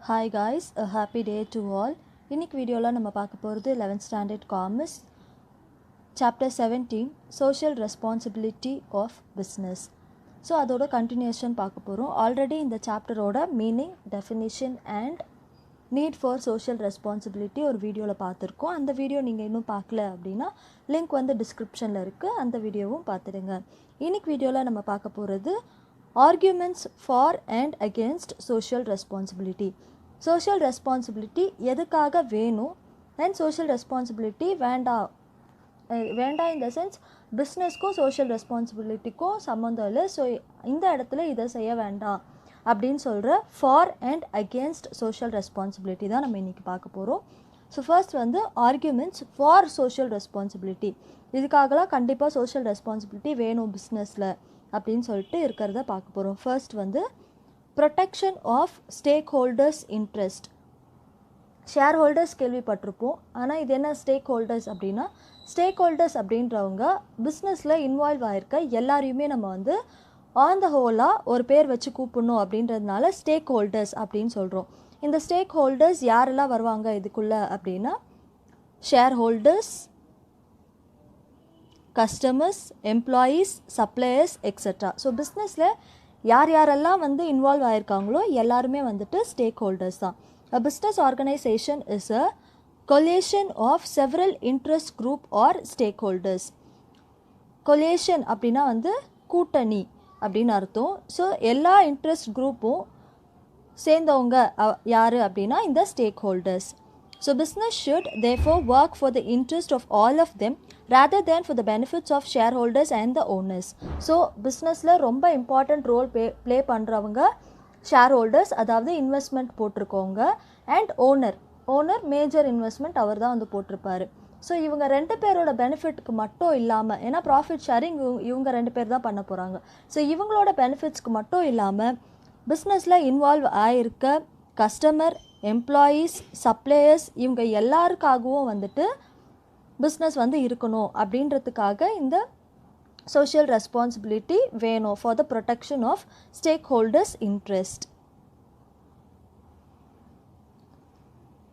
Hi guys, a happy day to all. இன்னைக்கு வீடியோவில் நம்ம பார்க்க போகிறது 11th standard commerce chapter 17 social responsibility of business. So அதோட கண்டினியூஷன் பார்க்க போகிறோம். ஆல்ரெடி இந்த சாப்டரோட meaning, definition and need for social responsibility ஒரு வீடியோவில் பார்த்துருக்கோம். அந்த வீடியோ நீங்கள் இன்னும் பார்க்கல அப்படின்னா லிங்க் வந்து டிஸ்கிரிப்ஷனில் இருக்குது, அந்த வீடியோவும் பார்த்துடுங்க. இன்னைக்கு வீடியோவில் நம்ம பார்க்க போகிறது arguments for and against social responsibility. Social responsibility எதுக்காக வேணும் அண்ட் சோஷியல் ரெஸ்பான்சிபிலிட்டி வேண்டாம் இன் த சென்ஸ் பிஸ்னஸ்க்கும் சோஷியல் ரெஸ்பான்சிபிலிட்டிக்கும் சம்மந்தம் இல்லை, ஸோ இந்த இடத்துல இதை செய்ய வேண்டாம் அப்படின்னு சொல்கிற for and against social responsibility தான் நம்ம இன்றைக்கி பார்க்க போகிறோம். ஸோ ஃபர்ஸ்ட் வந்து ஆர்கியூமெண்ட்ஸ் ஃபார் சோஷியல் ரெஸ்பான்சிபிலிட்டி. இதுக்காகலாம் கண்டிப்பாக சோஷியல் ரெஸ்பான்சிபிலிட்டி வேணும் பிஸ்னஸில் அப்படின்னு சொல்லிட்டு இருக்கிறத பார்க்க போகிறோம். ஃபர்ஸ்ட் வந்து protection of stakeholders interest. Shareholders கேள்விப்பட்டிருப்போம், ஆனால் இது என்ன ஸ்டேக் ஹோல்டர்ஸ் அப்படின்னா, ஸ்டேக் ஹோல்டர்ஸ் அப்படின்றவங்க பிஸ்னஸில் இன்வால்வ் ஆகிருக்க எல்லாரையுமே நம்ம வந்து ஆன் த ஹோலாக ஒரு பேர் வச்சு கூப்பிடணும் அப்படின்றதுனால ஸ்டேக் ஹோல்டர்ஸ் அப்படின்னு சொல்கிறோம். இந்த ஸ்டேக் ஹோல்டர்ஸ் யாரெல்லாம் வருவாங்க இதுக்குள்ளே அப்படின்னா, share holders, customers, employees, suppliers etcetera. So பிஸ்னஸில் யாரெல்லாம் வந்து இன்வால்வ் ஆகிருக்காங்களோ எல்லாருமே வந்துட்டு ஸ்டேக் ஹோல்டர்ஸ் தான். A business organization is a coalition of several interest group or stakeholders. Coalition அப்படின்னா வந்து கூட்டணி அப்படின்னு அர்த்தம். ஸோ எல்லா இன்ட்ரெஸ்ட் குரூப்பும் சேர்ந்தவங்க யார் அப்படின்னா இந்த stack holders. So business should therefore work for the interest of all of them rather than for the benefits of shareholders and the owners. So பிஸ்னஸில் ரொம்ப இம்பார்ட்டண்ட் ரோல் ப்ளே பண்ணுறவங்க ஷேர் ஹோல்டர்ஸ், அதாவது investment போட்டிருக்கோங்க, and owner major investment அவர் தான் வந்து போட்டிருப்பார். So இவங்க ரெண்டு பேரோட பெனிஃபிட்க்கு மட்டும் இல்லாமல், ஏன்னா ப்ராஃபிட் ஷேரிங் இவங்க ரெண்டு பேர் தான் பண்ண போகிறாங்க, ஸோ இவங்களோட பெனிஃபிட்ஸ்க்கு மட்டும் இல்லாமல் பிஸ்னஸில் இன்வால்வ் ஆகிருக்க கஸ்டமர், எம்ப்ளாயீஸ், சப்ளையர்ஸ் இவங்க எல்லாருக்காகவும் வந்துட்டு பிஸ்னஸ் வந்து இருக்கணும் அப்படின்றதுக்காக இந்த social responsibility வேணும் for the protection of stakeholders interest.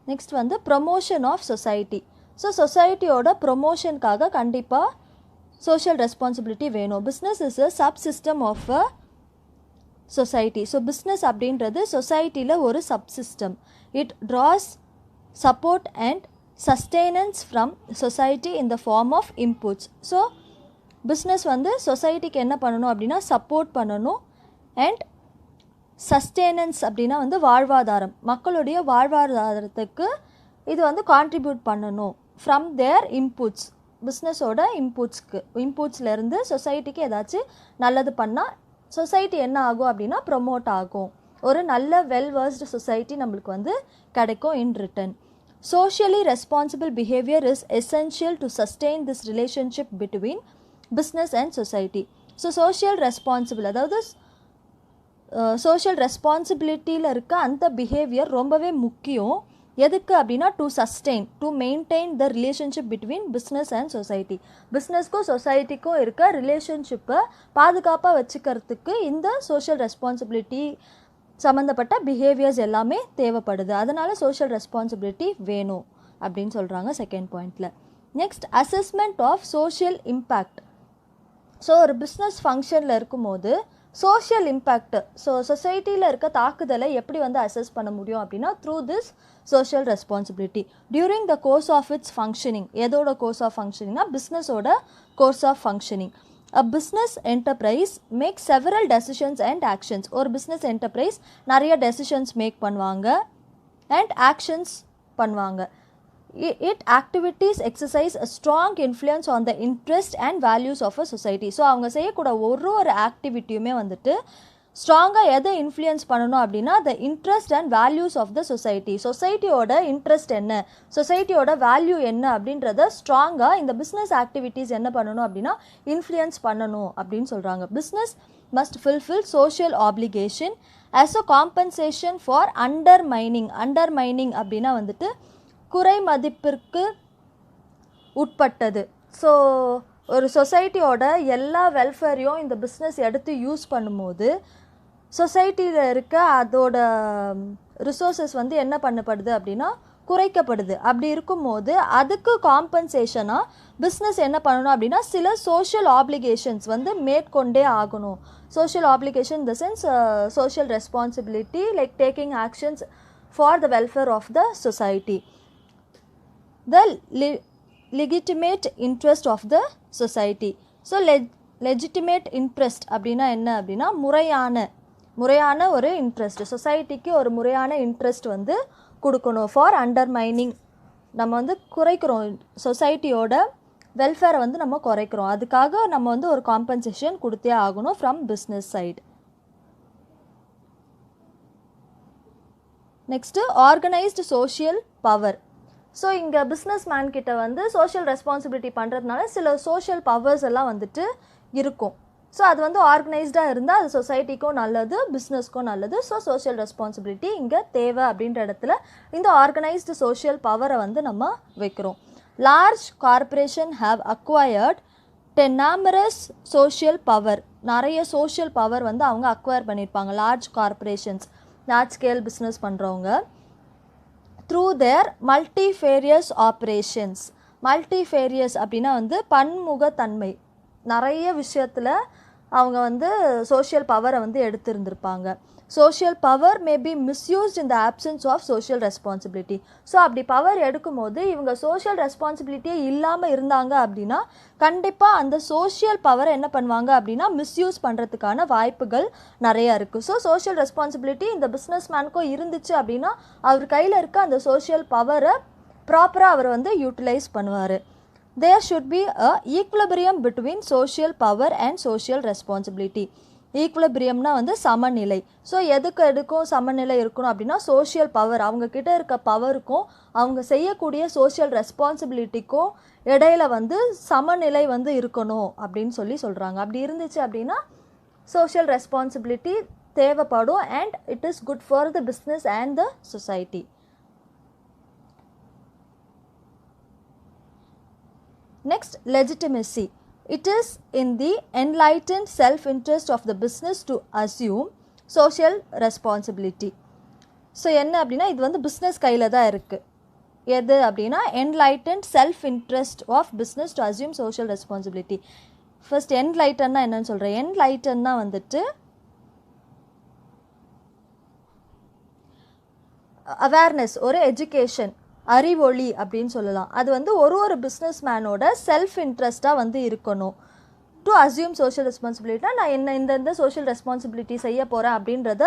Next வந்து promotion of society. ஸோ சொசைட்டியோட ப்ரொமோஷனுக்காக கண்டிப்பாக social responsibility வேணும். business is a subsystem of a society. So business அப்படின்றது சொசைட்டியில் ஒரு subsystem. it draws support and sustenance from society in the form of inputs. So business வந்து சொசைட்டிக்கு என்ன பண்ணணும் அப்படின்னா சப்போர்ட் பண்ணணும், அண்ட் சஸ்டெனன்ஸ் அப்படின்னா வந்து வாழ்வாதாரம், மக்களுடைய வாழ்வாதாரத்துக்கு இது வந்து கான்ட்ரிபியூட் பண்ணணும் ஃப்ரம் தேர் இன்புட்ஸ். பிஸ்னஸோட இன்புட்ஸ்லேருந்து சொசைட்டிக்கு ஏதாச்சும் நல்லது பண்ணால் சொசைட்டி என்ன ஆகும் அப்படின்னா ப்ரொமோட் ஆகும், ஒரு நல்ல வெல் வர்ஸ்டு சொசைட்டி நம்மளுக்கு வந்து கிடைக்கும் இன் return. Socially responsible behavior is essential to sustain this relationship between business and society. So social responsible, அதாவது சோஷியல் ரெஸ்பான்சிபிலிட்டியில் இருக்க அந்த பிஹேவியர் ரொம்பவே முக்கியம். எதுக்கு அப்படின்னா to sustain, to maintain the relationship between business and society. பிஸ்னஸ்க்கும் சொசைட்டிக்கும் இருக்க ரிலேஷன்ஷிப்பை பாதுகாப்பாக வச்சுக்கிறதுக்கு இந்த சோஷியல் ரெஸ்பான்சிபிலிட்டி சம்மந்தப்பட்ட பிஹேவியர்ஸ் எல்லாமே தேவைப்படுது. அதனால் சோஷியல் ரெஸ்பான்சிபிலிட்டி வேணும் அப்படின்னு சொல்கிறாங்க செகண்ட் பாயிண்டில். Next assessment of social impact. So ஒரு பிஸ்னஸ் ஃபங்க்ஷனில் இருக்கும்போது சோஷியல் இம்பேக்ட், ஸோ சொசைட்டியில் இருக்க தாக்குதலை எப்படி வந்து அசஸ் பண்ண முடியும் அப்படின்னா through this social responsibility during the course of its functioning. எதோட கோர்ஸ் ஆஃப் ஃபங்க்ஷனிங்னா பிஸ்னஸோட course of functioning. A business enterprise makes several decisions and actions. ஒரு business enterprise நிறைய decisions make பண்ணுவாங்க and actions பண்ணுவாங்க. It activities exercise a strong influence on the interest and values of a society. So அவங்க செய்யக்கூட ஒரு ஆக்டிவிட்டியுமே வந்துட்டு ஸ்ட்ராங்காக எதை influence பண்ணணும் அப்படின்னா the interest and values of the society. சொசைட்டியோட இன்ட்ரெஸ்ட் என்ன, சொசைட்டியோட வேல்யூ என்ன அப்படின்றத ஸ்ட்ராங்காக இந்த பிஸ்னஸ் ஆக்டிவிட்டீஸ் என்ன பண்ணணும் அப்படின்னா இன்ஃப்ளூயன்ஸ் பண்ணணும் அப்படின்னு சொல்கிறாங்க. Business must fulfil social application as a compensation for undermining. Undermining அப்படின்னா வந்துட்டு குறை மதிப்பிற்கு உட்பட்டது. ஸோ ஒரு சொசைட்டியோட எல்லா வெல்ஃபேரையும் இந்த பிஸ்னஸ் எடுத்து யூஸ் பண்ணும்போது சொசைட்டியில் இருக்க அதோட ரிசோர்ஸஸ் வந்து என்ன பண்ணப்படுது அப்படின்னா குறைக்கப்படுது. அப்படி இருக்கும்போது அதுக்கு காம்பன்சேஷனாக பிஸ்னஸ் என்ன பண்ணணும் அப்படின்னா சில சோஷியல் ஆப்ளிகேஷன்ஸ் வந்து மேற்கொண்டே ஆகணும். Social application in the sense social responsibility like taking actions for the welfare of the society. The legitimate interest of the society. So legitimate interest அப்படின்னா என்ன அப்படின்னா முறையான ஒரு இன்ட்ரெஸ்ட், சொசைட்டிக்கு ஒரு முறையான இன்ட்ரெஸ்ட் வந்து கொடுக்கணும். ஃபார் அண்டர்மைனிங், நம்ம வந்து குறைக்கிறோம், சொசைட்டியோட வெல்ஃபேரை வந்து நம்ம குறைக்கிறோம், அதுக்காக நம்ம வந்து ஒரு காம்பன்சேஷன் கொடுத்தே ஆகணும் from business side. Next organised social power. So இங்கே பிஸ்னஸ் மேன் கிட்ட வந்து சோஷியல் ரெஸ்பான்சிபிலிட்டி பண்ணுறதுனால சில சோஷியல் பவர்ஸ் எல்லாம் வந்துட்டு இருக்கும். ஸோ அது வந்து ஆர்கனைஸ்டாக இருந்தால் அது சொசைட்டிக்கும் நல்லது, பிஸ்னஸ்க்கும் நல்லது. ஸோ சோஷியல் ரெஸ்பான்சிபிலிட்டி இங்கே தேவை அப்படின்ற இடத்துல இந்த ஆர்கனைஸ்டு சோஷியல் பவரை வந்து நம்ம வைக்கிறோம். Large corporation have acquired enormous social power. நிறைய சோஷியல் பவர் வந்து அவங்க அக்வயர் பண்ணியிருப்பாங்க. Large corporations, large scale business பண்ணுறவங்க through their multifarious operations. multifarious அப்படின்னா வந்து பன்முகத்தன்மை, நிறைய விஷயத்தில் அவங்க வந்து சோஷியல் பவரை வந்து எடுத்திருந்திருப்பாங்க. Social power may be misused in the absence of social responsibility. So அப்படி பவர் எடுக்கும்போது இவங்க சோஷியல் ரெஸ்பான்சிபிலிட்டியே இல்லாமல் இருந்தாங்க அப்படின்னா கண்டிப்பாக அந்த சோஷியல் பவரை என்ன பண்ணுவாங்க அப்படின்னா மிஸ்யூஸ் பண்ணுறதுக்கான வாய்ப்புகள் நிறையா இருக்குது. ஸோ சோஷியல் ரெஸ்பான்சிபிலிட்டி இந்த பிஸ்னஸ் மேனுக்கும் இருந்துச்சு அப்படின்னா அவர் கையில் இருக்க அந்த சோஷியல் பவரை ப்ராப்பராக அவர் வந்து யூட்டிலைஸ் பண்ணுவார். There should be a equilibrium between social power and social responsibility. ஈக்குலிபிரியம்னா வந்து சமநிலை. ஸோ எதுக்கும் சமநிலை இருக்கணும் அப்படின்னா சோஷியல் பவர், அவங்கக்கிட்ட இருக்க பவருக்கும் அவங்க செய்யக்கூடிய சோஷியல் ரெஸ்பான்சிபிலிட்டிக்கும் இடையில வந்து சமநிலை வந்து இருக்கணும் அப்படின்னு சொல்கிறாங்க. அப்படி இருந்துச்சு அப்படின்னா சோஷியல் ரெஸ்பான்சிபிலிட்டி தேவைப்படும் and it is good for the business and the society. Next, legitimacy. It is in the enlightened self-interest of the business to assume social responsibility. So என்ன அப்படின்னா இது வந்து பிஸ்னஸ் கையில் தான் இருக்குது. எது அப்படின்னா enlightened self-interest of business to assume social responsibility. First enlightenedனா என்னன்னு சொல்கிறேன். enlightenedனா வந்துட்டு அவேர்னஸ், ஒரு எஜுகேஷன், அறிவொளி அப்படின்னு சொல்லலாம். அது வந்து ஒரு பிஸ்னஸ் மேனோட செல்ஃப் இன்ட்ரெஸ்ட்டாக வந்து இருக்கணும். டு அஸ்யூம் சோஷியல் ரெஸ்பான்சிபிலிட்டினா நான் இந்த சோஷியல் ரெஸ்பான்சிபிலிட்டி செய்ய போகிறேன் அப்படின்றத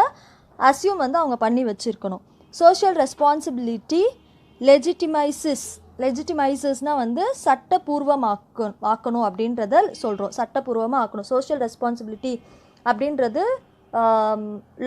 அஸ்யூம் வந்து அவங்க பண்ணி வச்சுருக்கணும். சோஷியல் ரெஸ்பான்சிபிலிட்டி லெஜிட்டிமைசஸ்னால் வந்து சட்டப்பூர்வமாக்கணும் அப்படின்றத சொல்கிறோம். சட்டப்பூர்வமாக ஆக்கணும். சோஷியல் ரெஸ்பான்சிபிலிட்டி அப்படின்றது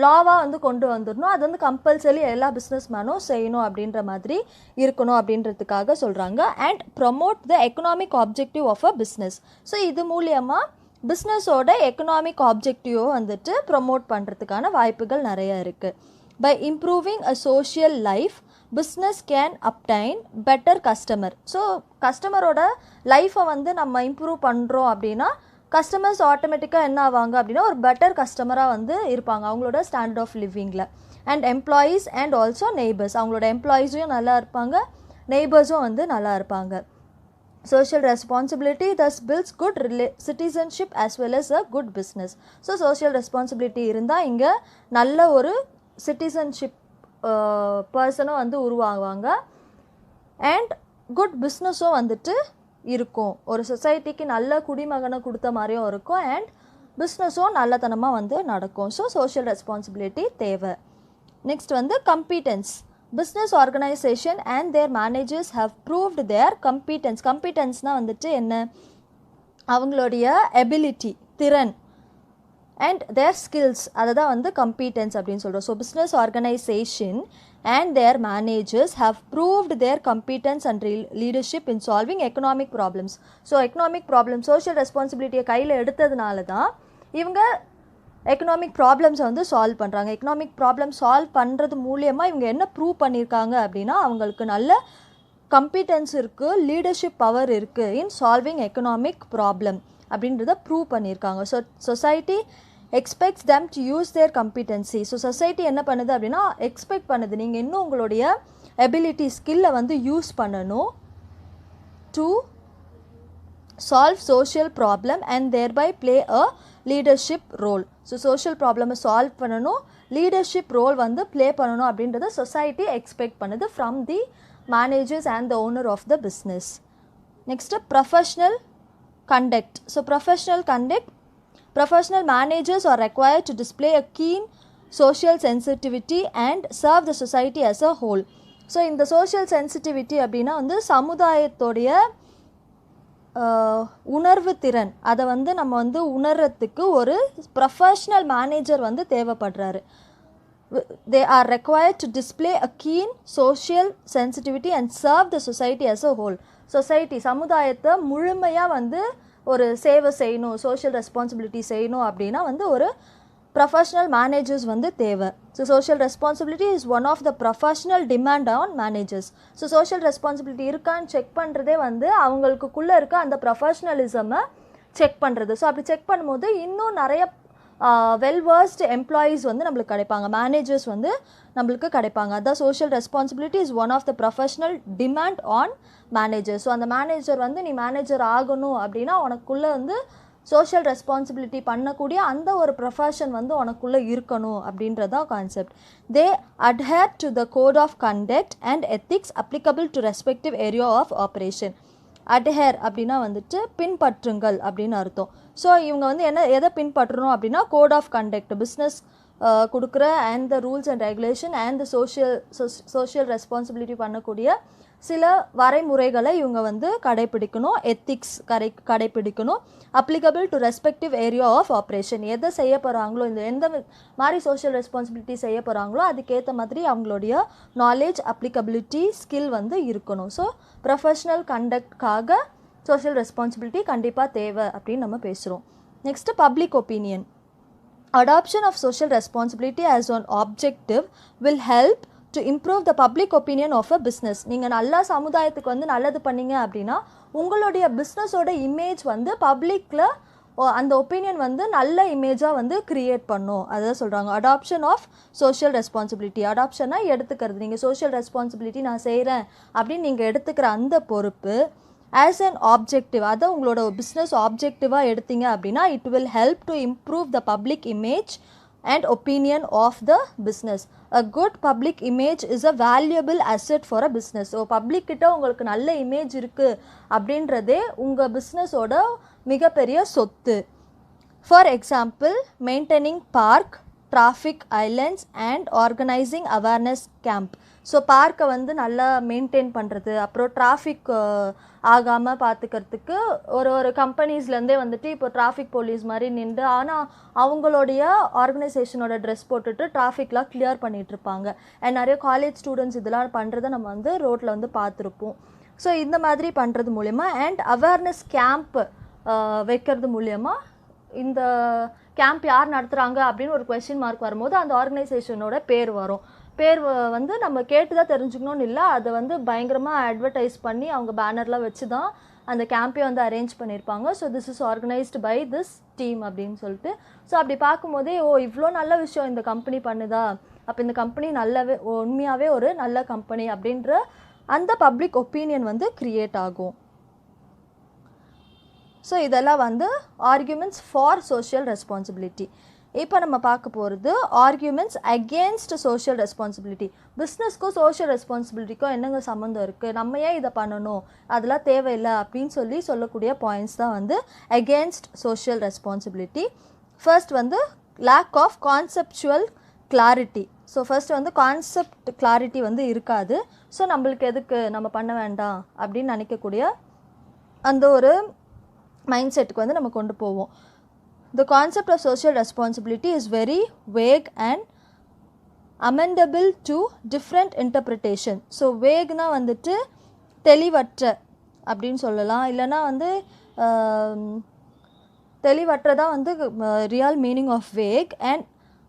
லாவாக வந்து கொண்டு வந்துடணும். அது வந்து கம்பல்சரி எல்லா பிஸ்னஸ் மேனும் செய்யணும் அப்படின்ற மாதிரி இருக்கணும் அப்படின்றதுக்காக சொல்கிறாங்க. And promote the economic objective of a business. So இது மூலியமாக பிஸ்னஸோட எக்கனாமிக் ஆப்ஜெக்டிவை வந்துட்டு ப்ரொமோட் பண்ணுறதுக்கான வாய்ப்புகள் நிறைய இருக்குது. By improving a social life business can obtain better customer. So கஸ்டமரோட லைஃப்பை வந்து நம்ம இம்ப்ரூவ் பண்ணுறோம் அப்படின்னா கஸ்டமர்ஸ் ஆட்டோமேட்டிக்காக என்ன ஆவாங்க அப்படின்னா ஒரு பெட்டர் கஸ்டமராக வந்து இருப்பாங்க அவங்களோட ஸ்டாண்டர்ட் ஆஃப் லிவிங்கில். And employees and also neighbours, அவங்களோட எம்ப்ளாயீஸும் நல்லா இருப்பாங்க, நெய்பர்ஸும் வந்து நல்லா இருப்பாங்க. Social responsibility thus builds good citizenship as well as a good business. So social responsibility இருந்தால் இங்கே நல்ல ஒரு சிட்டிசன்ஷிப் பர்சனும் வந்து உருவாகுவாங்க அண்ட் குட் பிஸ்னஸும் வந்துட்டு இருக்கும். ஒரு சொசைட்டிக்கு நல்ல குடிமகனை கொடுத்த மாதிரியும் இருக்கும் அண்ட் பிஸ்னஸும் நல்லத்தனமாக வந்து நடக்கும். ஸோ சோஷியல் ரெஸ்பான்சிபிலிட்டி தேவை. நெக்ஸ்ட் வந்து competence. Business organisation and their managers have proved their competence. கம்பீட்டன்ஸ்னால் வந்துட்டு என்ன, அவங்களுடைய எபிலிட்டி, திறன் அண்ட் தேர் ஸ்கில்ஸ், அதை தான் வந்து கம்பீட்டன்ஸ் அப்படின்னு சொல்கிறோம். So business organisation and their managers have proved their competence and leadership in solving economic problems. So economic problems, social responsibility கையில் எடுத்ததுனால தான் இவங்க எக்கனாமிக் ப்ராப்ளம்ஸை வந்து சால்வ் பண்ணுறாங்க. எக்கனாமிக் ப்ராப்ளம் சால்வ் பண்ணுறது மூலியமாக இவங்க என்ன ப்ரூவ் பண்ணியிருக்காங்க அப்படின்னா அவங்களுக்கு நல்ல கம்பீட்டன்ஸ் இருக்குது, லீடர்ஷிப் பவர் இருக்குது இன் சால்விங் எக்கனாமிக் ப்ராப்ளம் அப்படின்றத ப்ரூவ் பண்ணியிருக்காங்க. So society expects them to use their competency. So society என்ன பண்ணுது அப்படின்னா எக்ஸ்பெக்ட் பண்ணுது நீங்கள் இன்னும் உங்களுடைய எபிலிட்டி ஸ்கில்லை வந்து யூஸ் பண்ணணும் to solve social problem and thereby play a leadership role. So social ப்ராப்ளமை சால்வ் பண்ணணும், லீடர்ஷிப் ரோல் வந்து ப்ளே பண்ணணும் அப்படின்றத சொசைட்டி எக்ஸ்பெக்ட் பண்ணுது from the managers and the owner of the business. Next professional conduct. So professional conduct, professional managers are required to display a keen social sensitivity and serve the society as a whole. So இந்த social sensitivity அப்படின்னா வந்து சமுதாயத்தோடைய உணர்வு திறன், அதை வந்து நம்ம வந்து உணர்றதுக்கு ஒரு ப்ரொஃபஷ்னல் மேனேஜர் வந்து தேவைப்படுறாரு. They are required to display a keen social sensitivity and serve the society as a whole. Society சமுதாயத்தை முழுமையாக வந்து ஒரு சேவை செய்யணும், சோஷியல் ரெஸ்பான்சிபிலிட்டி செய்யணும் அப்படின்னா வந்து ஒரு ப்ரொஃபஷ்னல் மேனேஜர்ஸ் வந்து தேவை. So social responsibility is one of the professional demand on managers. So social responsibility இருக்கான்னு செக் பண்ணுறதே வந்து அவங்களுக்குள்ளே இருக்க அந்த ப்ரொஃபஷ்னலிசமை செக் பண்ணுறது. ஸோ அப்படி செக் பண்ணும்போது இன்னும் நிறைய வெல்வர்ஸ்டு எம்ப்ளாயீஸ் வந்து நம்மளுக்கு கிடைப்பாங்க, மேனேஜர்ஸ் வந்து நம்மளுக்கு கிடைப்பாங்க. அதான் social responsibility is one of the professional demand on manager. So அந்த மேனேஜர் வந்து நீ மேனேஜர் ஆகணும் அப்படின்னா உனக்குள்ளே வந்து சோஷியல் ரெஸ்பான்சிபிலிட்டி பண்ணக்கூடிய அந்த ஒரு ப்ரொஃபஷன் வந்து உனக்குள்ளே இருக்கணும் அப்படின்றதான் concept. They adhere to the code of conduct and ethics applicable to respective area of operation. Adhere அப்படின்னா வந்துட்டு பின்பற்றுங்கள் அப்படின்னு அர்த்தம். ஸோ இவங்க வந்து எதை பின்பற்றணும் அப்படின்னா கோட் ஆஃப் கண்டக்ட், பிஸ்னஸ் கொடுக்குற and the rules and regulation and the social responsibility பண்ணக்கூடிய சில வரைமுறைகளை இவங்க வந்து கடைப்பிடிக்கணும், எத்திக்ஸ் கடைப்பிடிக்கணும். Applicable to respective area of operation, எதை செய்ய போகிறாங்களோ, இந்த எந்த மாதிரி சோஷியல் ரெஸ்பான்சிபிலிட்டி செய்ய போகிறாங்களோ அதுக்கேற்ற மாதிரி அவங்களுடைய நாலேஜ், அப்ளிகபிலிட்டி, ஸ்கில் வந்து இருக்கணும். ஸோ ப்ரொஃபஷ்னல் கண்டக்ட்காக சோஷியல் ரெஸ்பான்சிபிலிட்டி கண்டிப்பாக தேவை அப்படின்னு நம்ம பேசுகிறோம். Next public opinion. Adoption of social responsibility as an objective will help to improve the public opinion of a business. நீங்கள் நல்லா சமுதாயத்துக்கு வந்து நல்லது பண்ணீங்க அப்படின்னா உங்களுடைய பிஸ்னஸோட இமேஜ் வந்து பப்ளிக்கில் அந்த ஒப்பீனியன் வந்து நல்ல இமேஜாக வந்து க்ரியேட் பண்ணும். அதான் சொல்கிறாங்க அடாப்ஷன் ஆஃப் சோஷியல் ரெஸ்பான்சிபிலிட்டி. அடாப்ஷனாக எடுத்துக்கிறது, நீங்கள் சோஷியல் ரெஸ்பான்சிபிலிட்டி நான் செய்கிறேன் அப்படின்னு நீங்கள் எடுத்துக்கிற அந்த பொறுப்பு as an objective, அதை உங்களோட பிஸ்னஸ் ஆப்ஜெக்டிவாக எடுத்தீங்க அப்படின்னா it will help to improve the public image and opinion of the business. A good public image is a valuable asset for a business. So public கிட்ட உங்களுக்கு நல்ல இமேஜ் இருக்குது அப்படின்றதே உங்கள் பிஸ்னஸோட மிகப்பெரிய சொத்து. For example maintaining park, traffic islands and organising awareness camp. So பார்க்கை வந்து நல்லா மெயின்டைன் பண்ணுறது, அப்புறம் டிராஃபிக் ஆகாமல் பார்த்துக்கிறதுக்கு ஒரு கம்பெனிஸ்லேருந்தே வந்துட்டு இப்போ டிராஃபிக் போலீஸ் மாதிரி நின்று, ஆனால் அவங்களுடைய ஆர்கனைசேஷனோட ட்ரெஸ் போட்டுட்டு டிராஃபிக்லாம் கிளியர் பண்ணிகிட்ருப்பாங்க. அண்ட் நிறைய காலேஜ் ஸ்டூடெண்ட்ஸ் இதெல்லாம் பண்ணுறதை நம்ம வந்து ரோட்டில் வந்து பார்த்துருப்போம். ஸோ இந்த மாதிரி பண்ணுறது மூலயமா அண்ட் அவேர்னஸ் கேம்ப் வைக்கிறது மூலயமா இந்த கேம்ப் யார் நடத்துகிறாங்க அப்படின்னு ஒரு கொஸ்டின் மார்க் வரும்போது அந்த ஆர்கனைசேஷனோட பேர் வரும். பேர் வந்து நம்ம கேட்டு தான் தெரிஞ்சுக்கணும்னு இல்லை, அதை வந்து பயங்கரமாக அட்வர்டைஸ் பண்ணி அவங்க பேனர்லாம் வச்சு தான் அந்த கேம்பே வந்து அரேஞ்ச் பண்ணியிருப்பாங்க. So this is organised by this team அப்படின்னு சொல்லிட்டு. ஸோ அப்படி பார்க்கும்போதே இவ்வளோ நல்ல விஷயம் இந்த கம்பெனி பண்ணுதா, அப்போ இந்த கம்பெனி நல்லாவே உண்மையாகவே ஒரு நல்ல கம்பெனி அப்படின்ற அந்த பப்ளிக் ஒப்பீனியன் வந்து க்ரியேட் ஆகும். ஸோ இதெல்லாம் வந்து ஆர்கியூமெண்ட்ஸ் ஃபார் சோஷியல் ரெஸ்பான்சிபிலிட்டி. இப்போ நம்ம பார்க்க போகிறது ஆர்கியூமெண்ட்ஸ் அகேன்ஸ்ட் சோஷியல் ரெஸ்பான்சிபிலிட்டி. பிஸ்னஸ்க்கும் சோஷியல் ரெஸ்பான்சிபிலிட்டிக்கும் என்னங்க சம்மந்தம் இருக்குது, நம்ம ஏன் இதை பண்ணணும், அதெல்லாம் தேவையில்லை அப்படின்னு சொல்லக்கூடிய பாயிண்ட்ஸ் தான் வந்து அகேன்ஸ்ட் சோஷியல் ரெஸ்பான்சிபிலிட்டி. ஃபர்ஸ்ட் வந்து lack of conceptual clarity. So first வந்து கான்செப்ட் கிளாரிட்டி வந்து இருக்காது. ஸோ நம்மளுக்கு எதுக்கு நம்ம பண்ண வேண்டாம் அப்படின்னு நினைக்கக்கூடிய அந்த ஒரு மைண்ட் செட்டுக்கு வந்து நம்ம கொண்டு போவோம். The concept of social responsibility is very vague and amendable to different interpretation. So வேக்னா வந்துட்டு தெளிவற்ற அப்படின்னு சொல்லலாம், இல்லைனா வந்து தெளிவற்றதான் வந்து real meaning of vague and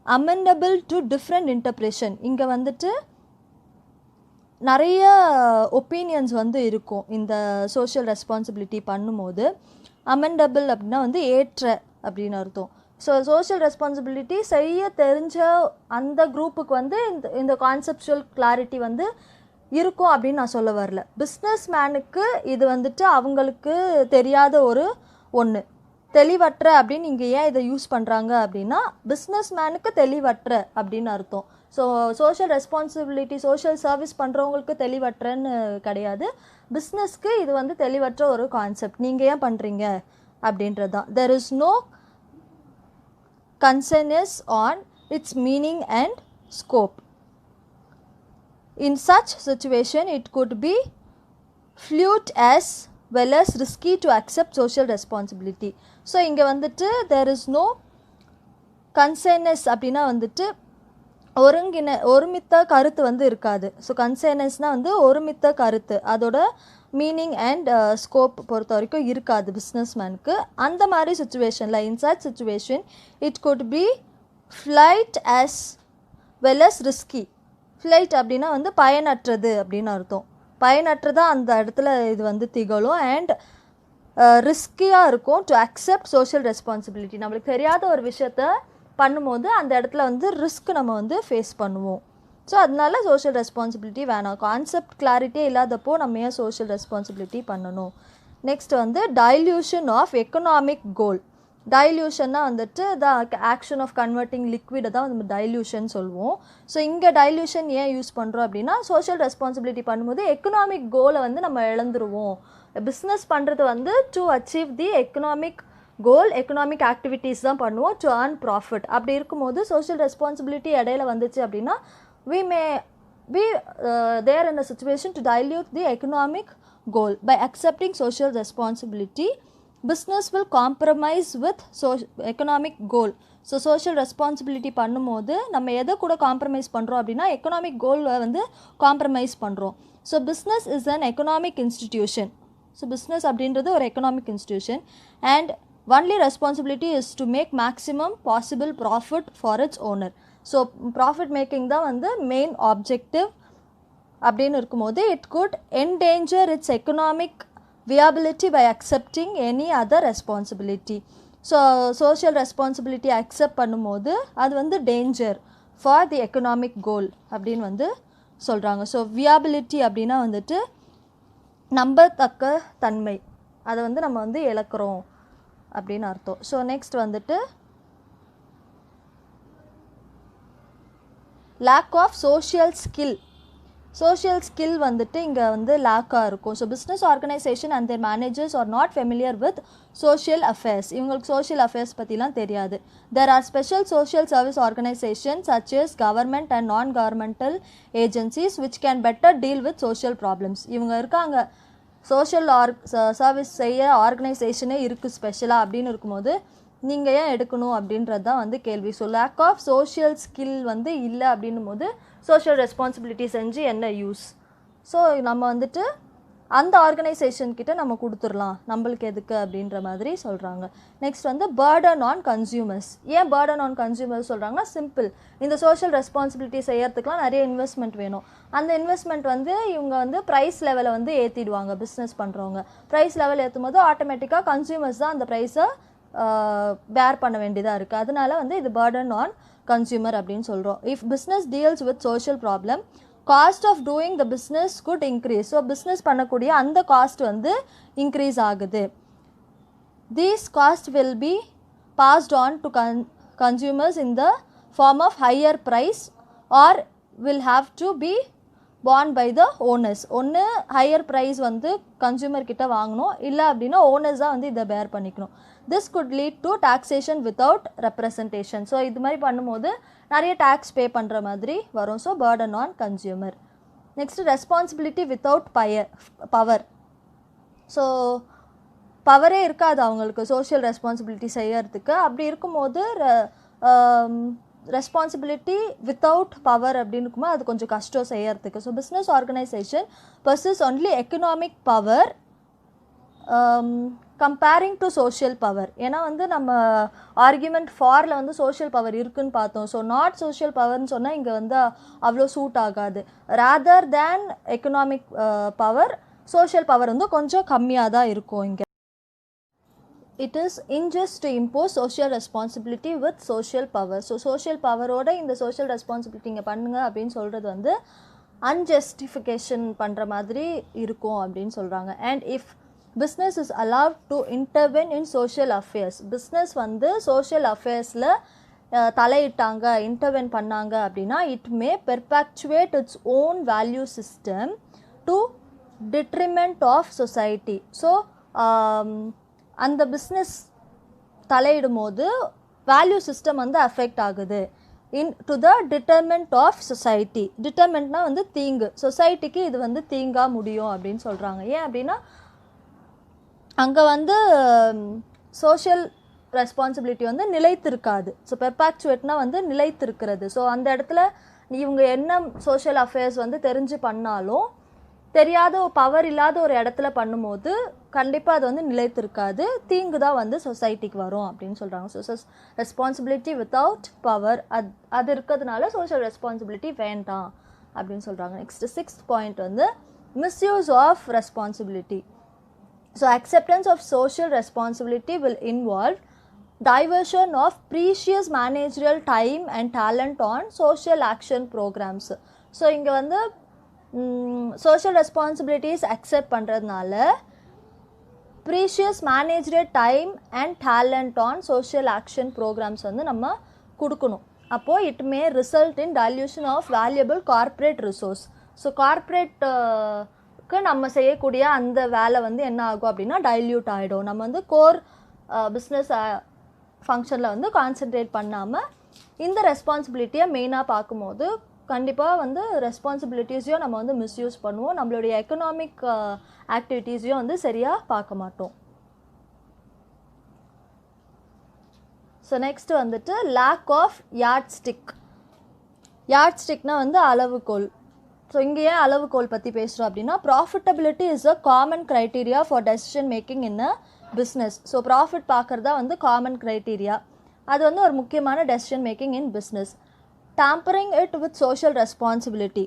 amendable to different interpretation. இங்கே வந்துட்டு நிறைய ஒப்பீனியன்ஸ் வந்து இருக்கும் இந்த சோஷியல் ரெஸ்பான்சிபிலிட்டி பண்ணும்போது. அமெண்டபிள் அப்படின்னா வந்து ஏற்ற அப்படின்னு அர்த்தம். ஸோ சோஷியல் ரெஸ்பான்சிபிலிட்டி செய்ய தெரிஞ்ச அந்த குரூப்புக்கு வந்து இந்த கான்செப்சுவல் கிளாரிட்டி வந்து இருக்கும் அப்படின்னு நான் சொல்ல வரல. பிஸ்னஸ் மேனுக்கு இது வந்துட்டு அவங்களுக்கு தெரியாத ஒரு ஒன்று. தெளிவற்ற அப்படின்னு இங்கே ஏன் இதை யூஸ் பண்ணுறாங்க அப்படின்னா பிஸ்னஸ் மேனுக்கு தெளிவற்ற அப்படின்னு அர்த்தம். So social responsibility social service பண்ணுறவங்களுக்கு தெளிவற்றன்னு கிடையாது, பிஸ்னஸ்க்கு இது வந்து தெளிவற்ற ஒரு கான்செப்ட். நீங்கள் ஏன் பண்ணுறீங்க அப்படின்றது தான். There is no concerns on its meaning and scope. In such situation, it could be fluid as well as risky to accept social responsibility. So இங்கே வந்துட்டு there is no consensus அப்படின்னா வந்துட்டு ஒருமித்த கருத்து வந்து இருக்காது. ஸோ கன்சர்னஸ்னால் வந்து ஒருமித்த கருத்து, அதோட மீனிங் அண்ட் ஸ்கோப் பொறுத்த வரைக்கும் இருக்காது பிஸ்னஸ்மேனுக்கு. அந்த மாதிரி சுச்சுவேஷனில் in such situation it could be flight as well as risky. Flight அப்படின்னா வந்து பயனற்றது அப்படின்னு அர்த்தம். பயனற்றதாக அந்த இடத்துல இது வந்து திகழும். அண்ட் ரிஸ்கியாக இருக்கும் டு அக்செப்ட் சோஷியல் ரெஸ்பான்சிபிலிட்டி. நம்மளுக்கு தெரியாத ஒரு விஷயத்த பண்ணும்போது அந்த இடத்துல வந்து ரிஸ்க் நம்ம வந்து ஃபேஸ் பண்ணுவோம். ஸோ அதனால சோஷியல் ரெஸ்பான்சிபிலிட்டி வேணாம். கான்செப்ட் கிளாரிட்டியே இல்லாதப்போ நம்ம ஏன் சோஷியல் ரெஸ்பான்சிபிலிட்டி பண்ணணும். நெக்ஸ்ட் வந்து டைல்யூஷன் ஆஃப் எக்கனாமிக் கோல். டைல்யூஷன்னா வந்துட்டு த ஆக்ஷன் ஆஃப் கன்வெர்ட்டிங் லிக்விடை தான் நம்ம டைல்யூஷன் சொல்லுவோம். ஸோ இங்கே டைல்யூஷன் ஏன் யூஸ் பண்ணுறோம் அப்படின்னா சோஷியல் ரெஸ்பான்சிபிலிட்டி பண்ணும்போது எக்கனாமிக் கோலை வந்து நம்ம இழந்துருவோம். பிஸ்னஸ் பண்ணுறது வந்து to achieve the economic goal, economic activities தான் பண்ணுவோம் டு earn ப்ராஃபிட். அப்படி இருக்கும்போது சோஷியல் ரெஸ்பான்சிபிலிட்டி இடையில வந்துச்சு அப்படின்னா we may be there in a situation to dilute the economic goal. By accepting social responsibility, business will compromise with economic goal. So social responsibility பண்ணும்போது நம்ம எதை கூட காம்ப்ரமைஸ் பண்ணுறோம் அப்படின்னா எக்கனாமிக் கோலை வந்து காம்ப்ரமைஸ் பண்ணுறோம். So business is an economic institution. So business அப்படின்றது ஒரு economic institution and only responsibility is to make maximum possible profit for its owner. So profit making தான் வந்து மெயின் ஆப்ஜெக்டிவ் அப்படின்னு இருக்கும்போது it could endanger its economic viability by accepting any other responsibility. So social responsibility accept பண்ணும்போது அது வந்து danger for the economic goal அப்படின்னு வந்து சொல்கிறாங்க. ஸோ வியாபிலிட்டி அப்படின்னா வந்துட்டு நம்பத்தக்க தன்மை, அதை வந்து நம்ம வந்து இழக்கிறோம் அப்படின்னு அர்த்தம். ஸோ நெக்ஸ்ட் வந்துட்டு lack of social skill. Social skill வந்துட்டு இங்கே வந்து லேக்காக இருக்கும். So business organisation and their managers are not familiar with social affairs. இவங்களுக்கு சோஷியல் அஃபேர்ஸ் பற்றிலாம் தெரியாது. There are special social service organisation such as government and non governmental agencies which can better deal with social problems. இவங்க இருக்காங்க, social service செய்ய ஆர்கனைசேஷனே இருக்குது ஸ்பெஷலாக அப்படின்னு இருக்கும்போது நீங்கள் ஏன் எடுக்கணும் அப்படின்றது தான் வந்து கேள்வி. So lack of social skill வந்து இல்லை அப்படின்னும் போது சோஷியல் ரெஸ்பான்சிபிலிட்டி செஞ்சு என்ன யூஸ். ஸோ நம்ம வந்துட்டு அந்த ஆர்கனைசேஷன்கிட்ட நம்ம கொடுத்துடலாம், நம்மளுக்கு எதுக்கு அப்படின்ற மாதிரி சொல்கிறாங்க. நெக்ஸ்ட் வந்து பர்டன் ஆன் கன்சியூமர்ஸ். ஏன் பர்டன் ஆன் கன்சியூமர்ஸ் சொல்கிறாங்கன்னா சிம்பிள், இந்த சோஷியல் ரெஸ்பான்சிபிலிட்டி செய்யறதுக்குலாம் நிறைய இன்வெஸ்ட்மெண்ட் வேணும். அந்த இன்வெஸ்ட்மெண்ட் வந்து இவங்க வந்து ப்ரைஸ் லெவலை வந்து ஏற்றிடுவாங்க. பிஸ்னஸ் பண்ணுறவங்க ப்ரைஸ் லெவல் ஏற்றும் போது ஆட்டோமேட்டிக்காக கன்சியூமர்ஸ் தான் அந்த ப்ரைஸை பேர் பண்ண வேண்டியதாக இருக்குது. அதனால வந்து இது பர்டன் ஆன் கன்சியூமர் அப்படின்னு சொல்கிறோம். If business deals with social problem cost of doing the business could increase. So business பண்ணக்கூடிய அந்த காஸ்ட் வந்து இன்க்ரீஸ் ஆகுது. These cost will be passed on to consumers in the form of higher price or will have to be borne by the owners. ஒன்று higher price வந்து consumer கிட்ட வாங்கணும், இல்லை அப்படின்னா ஓனர்ஸ் தான் வந்து இதை பேர் பண்ணிக்கணும். This could lead to taxation without representation. So இது மாதிரி பண்ணும்போது நிறைய டேக்ஸ் பே பண்ணுற மாதிரி வரும். So burden on consumer. Next responsibility without power. So பவரே இருக்காது அவங்களுக்கு சோஷியல் ரெஸ்பான்சிபிலிட்டி செய்யறதுக்கு. அப்படி இருக்கும்போது ரெஸ்பான்சிபிலிட்டி வித்தவுட் பவர் அப்படின்னு இருக்கும்போது அது கொஞ்சம் கஷ்டம் செய்யறதுக்கு. So business organisation pursues only economic power comparing to social power. ஏன்னா வந்து நம்ம ஆர்கியூமெண்ட் ஃபாரில் வந்து சோஷியல் பவர் இருக்குன்னு பார்த்தோம். ஸோ நாட் சோஷியல் பவர்னு சொன்னால் இங்கே வந்து அவ்வளோ சூட் ஆகாது. Rather than economic power, social power வந்து கொஞ்சம் கம்மியாக தான் இருக்கும் இங்கே. it is unjust to impose social responsibility with social power. So social பவரோட இந்த சோஷியல் ரெஸ்பான்சிபிலிட்டி இங்கே பண்ணுங்க அப்படின்னு சொல்கிறது வந்து அன்ஜஸ்டிஃபிகேஷன் பண்ணுற மாதிரி இருக்கும் அப்படின்னு சொல்கிறாங்க. And if business is allowed to intervene in social affairs, business வந்து சோஷியல் அஃபேர்ஸில் தலையிட்டாங்க, இன்டர்வென் பண்ணாங்க அப்படின்னா it may perpetuate its own value system to detriment of society. So அந்த பிஸ்னஸ் தலையிடும் போது வேல்யூ சிஸ்டம் வந்து அஃபெக்ட் ஆகுது to the detriment of society. டிட்டர்மெண்ட்னா வந்து தீங்கு, சொசைட்டிக்கு இது வந்து தீங்கா முடியும் அப்படின்னு சொல்கிறாங்க. ஏன் அப்படின்னா அங்கே வந்து சோஷியல் ரெஸ்பான்சிபிலிட்டி வந்து நிலைத்திருக்காது. ஸோ பெர்பாக்சுவேட்னா வந்து நிலைத்திருக்கிறது. ஸோ அந்த இடத்துல இவங்க என்ன சோஷியல் அஃபேர்ஸ் வந்து தெரிஞ்சு பண்ணாலும் தெரியாத பவர் இல்லாத ஒரு இடத்துல பண்ணும்போது கண்டிப்பாக அது வந்து நிலைத்திருக்காது, தீங்கு தான் வந்து சொசைட்டிக்கு வரும் அப்படின்னு சொல்கிறாங்க. ஸோ ரெஸ்பான்சிபிலிட்டி வித்தவுட் பவர் அது இருக்கிறதுனால சோஷியல் ரெஸ்பான்சிபிலிட்டி வேண்டாம் அப்படின்னு சொல்கிறாங்க. நெக்ஸ்ட் 6th பாயிண்ட் வந்து misuse of responsibility. So acceptance of social responsibility will involve diversion of precious managerial time and talent on social action programs. So இங்கே வந்து social responsibilities accept பண்ணுறதுனால precious managerial time and talent on social action programs வந்து நம்ம கொடுக்கணும். அப்போது it may result in dilution of valuable corporate resource. So கார்ப்பரேட்டுக்கு நம்ம செய்யக்கூடிய அந்த வேலை வந்து என்ன ஆகும் அப்படின்னா டைல்யூட் ஆகிடும். நம்ம வந்து கோர் பிஸ்னஸ் ஃபங்க்ஷனில் வந்து கான்சென்ட்ரேட் பண்ணாமல் இந்த ரெஸ்பான்சிபிலிட்டியை மெயினாக பார்க்கும்போது கண்டிப்பாக வந்து ரெஸ்பான்சிபிலிட்டிஸையும் நம்ம வந்து மிஸ்யூஸ் பண்ணுவோம், நம்மளுடைய எக்கனாமிக் ஆக்டிவிட்டீஸையும் வந்து சரியாக பார்க்க மாட்டோம். ஸோ நெக்ஸ்ட் வந்துட்டு லேக் ஆஃப் யார்ட்ஸ்டிக். யார்ட்ஸ்டிக்னா வந்து அளவுகோல். ஸோ இங்கே ஏன் அளவுகோல் பற்றி பேசுகிறோம் அப்படின்னா profitability is a common criteria for decision making in a business. So profit பார்க்குறதா வந்து காமன் க்ரைட்டீரியா, அது வந்து ஒரு முக்கியமான decision making in business. Tampering it with social responsibility.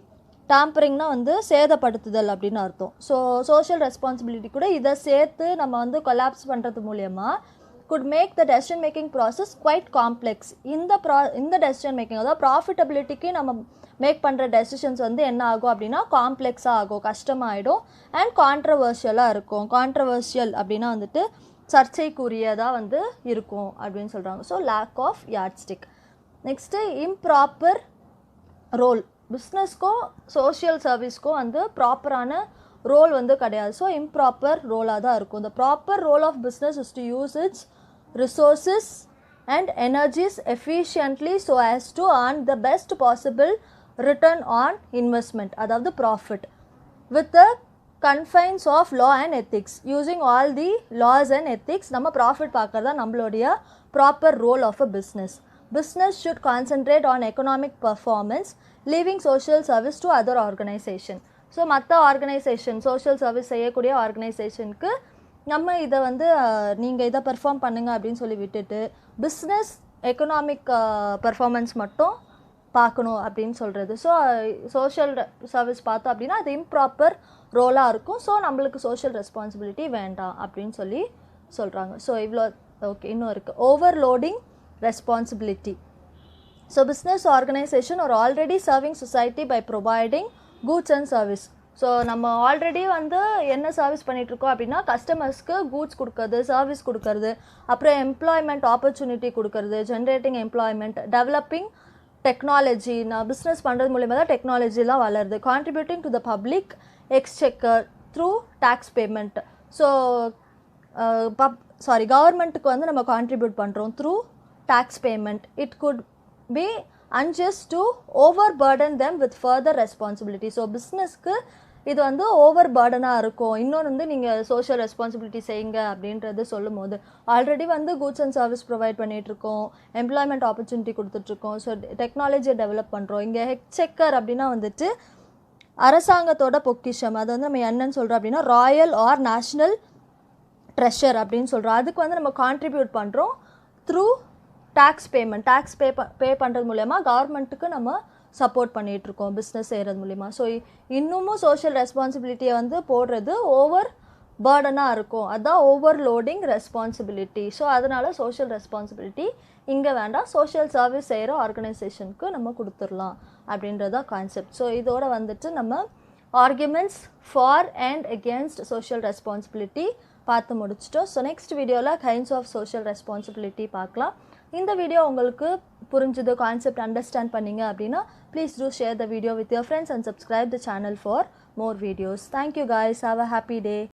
டேம்பரிங்னா வந்து சேதப்படுத்துதல் அப்படின்னு அர்த்தம். ஸோ சோஷியல் ரெஸ்பான்சிபிலிட்டி கூட இதை சேர்த்து நம்ம வந்து கொலாப்ஸ் பண்ணுறது மூலயமா could make the decision making process quite complex. இந்த டெசிஷன் மேக்கிங் அதாவது ப்ராஃபிட்டபிலிட்டிக்கு நம்ம மேக் பண்ணுற டெசிஷன்ஸ் வந்து என்ன ஆகும் அப்படின்னா காம்ப்ளெக்ஸாக ஆகும், கஷ்டமாயிடும் அண்ட் கான்ட்ரவர்ஷியலாக இருக்கும். கான்ட்ரவர்ஷியல் அப்படின்னா வந்துட்டு சர்ச்சைக்குரியதாக வந்து இருக்கும் அப்படின்னு சொல்கிறாங்க. So lack of yardstick. Next improper role. பிஸ்னஸ்க்கும் சோஷியல் சர்வீஸ்க்கும் வந்து ப்ராப்பரான ரோல் வந்து கிடையாது. ஸோ இம்ப்ராப்பர் ரோலாக தான் இருக்கும். The proper role of business is to use its resources and energies efficiently so as to earn the best possible return on investment, அதாவது profit with the confines of law and ethics. Using all the laws and ethics நம்ம profit பார்க்குறது தான் நம்மளுடைய proper role of a business. Business should concentrate on economic performance, leaving social service to other organization. So மற்ற organisation social service செய்யக்கூடிய ஆர்கனைசேஷனுக்கு நம்ம இதை வந்து நீங்கள் இதை பெர்ஃபார்ம் பண்ணுங்க அப்படின்னு சொல்லி விட்டுட்டு பிஸ்னஸ் எக்கனாமிக் பெர்ஃபார்மன்ஸ் மட்டும் பார்க்கணும் அப்படின்னு சொல்கிறது. ஸோ சோஷியல் சர்வீஸ் பார்த்தோம் அப்படின்னா அது இம்ப்ராப்பர் ரோலாக இருக்கும். ஸோ நம்மளுக்கு சோஷியல் ரெஸ்பான்சிபிலிட்டி வேண்டாம் அப்படின்னு சொல்லி சொல்கிறாங்க. ஸோ இவ்வளோ ஓகே. இன்னும் இருக்குது overloading responsibility. So business organization are already serving society by providing goods and service. So நம்ம ஆல்ரெடி வந்து என்ன சர்வீஸ் பண்ணிகிட்ருக்கோம் அப்படின்னா கஸ்டமர்ஸ்க்கு கூட்ஸ் கொடுக்கறது, சர்வீஸ் கொடுக்கறது, அப்புறம் எம்ப்ளாய்மெண்ட் ஆப்பர்ச்சுனிட்டி கொடுக்கறது, ஜென்ரேட்டிங் எம்ப்ளாய்மெண்ட், டெவலப்பிங் டெக்னாலஜி. நான் பிஸ்னஸ் பண்ணுறது மூலிமா தான் டெக்னாலஜிலாம் வளருது. Contributing to the public exchequer through tax payment. So கவர்மெண்ட்டுக்கு வந்து நம்ம கான்ட்ரிபியூட் பண்ணுறோம் through tax payment. It could be unjust to overburden them with further responsibility. So பிஸ்னஸ்க்கு இது வந்து ஓவர் பர்டனாக இருக்கும். இன்னொன்று வந்து நீங்கள் சோஷியல் ரெஸ்பான்சிபிலிட்டி செய்யுங்க அப்படின்றது சொல்லும் போது ஆல்ரெடி வந்து கூட்ஸ் அண்ட் சர்வீஸ் ப்ரொவைட் பண்ணிகிட்ருக்கோம், எம்ப்ளாய்மெண்ட் ஆப்பர்ச்சுனிட்டி கொடுத்துட்ருக்கோம், ஸோ டெக்னாலஜியை டெவலப் பண்ணுறோம். இங்கே எக்ஸ்செக்கர் அப்படின்னா வந்துட்டு அரசாங்கத்தோட பொக்கிஷம். அது வந்து நம்ம என்னன்னு சொல்கிறோம் அப்படின்னா ராயல் ஆர் நேஷ்னல் ட்ரெஷர் அப்படின்னு சொல்கிறோம். அதுக்கு வந்து நம்ம கான்ட்ரிபியூட் பண்ணுறோம் through tax payment. Tax pay பண்ணுறது மூலயமா கவர்மெண்ட்டுக்கு நம்ம சப்போர்ட் பண்ணிகிட்ருக்கோம் பிஸ்னஸ் செய்கிறது மூலிமா. ஸோ இன்னமும் சோஷியல் ரெஸ்பான்சிபிலிட்டியை வந்து போடுறது ஓவர் பேர்டனாக இருக்கும். அதுதான் ஓவர்லோடிங் ரெஸ்பான்சிபிலிட்டி. ஸோ அதனால் சோஷியல் ரெஸ்பான்சிபிலிட்டி இங்கே வேண்டாம், சோஷியல் சர்வீஸ் செய்கிற ஆர்கனைசேஷனுக்கு நம்ம கொடுத்துடலாம் அப்படின்றதா கான்செப்ட். ஸோ இதோட வந்துட்டு நம்ம arguments for and against social responsibility பார்த்து முடிச்சிட்டோம். ஸோ நெக்ஸ்ட் வீடியோவில் கைண்ட்ஸ் ஆஃப் சோஷியல் ரெஸ்பான்சிபிலிட்டி பார்க்கலாம். இந்த வீடியோ உங்களுக்கு புரிஞ்சுது, கான்செப்ட் அண்டர்ஸ்டாண்ட் பண்ணீங்க அப்படின்னா please do share the video with your friends and subscribe the channel for more videos. Thank you guys. Have a happy day.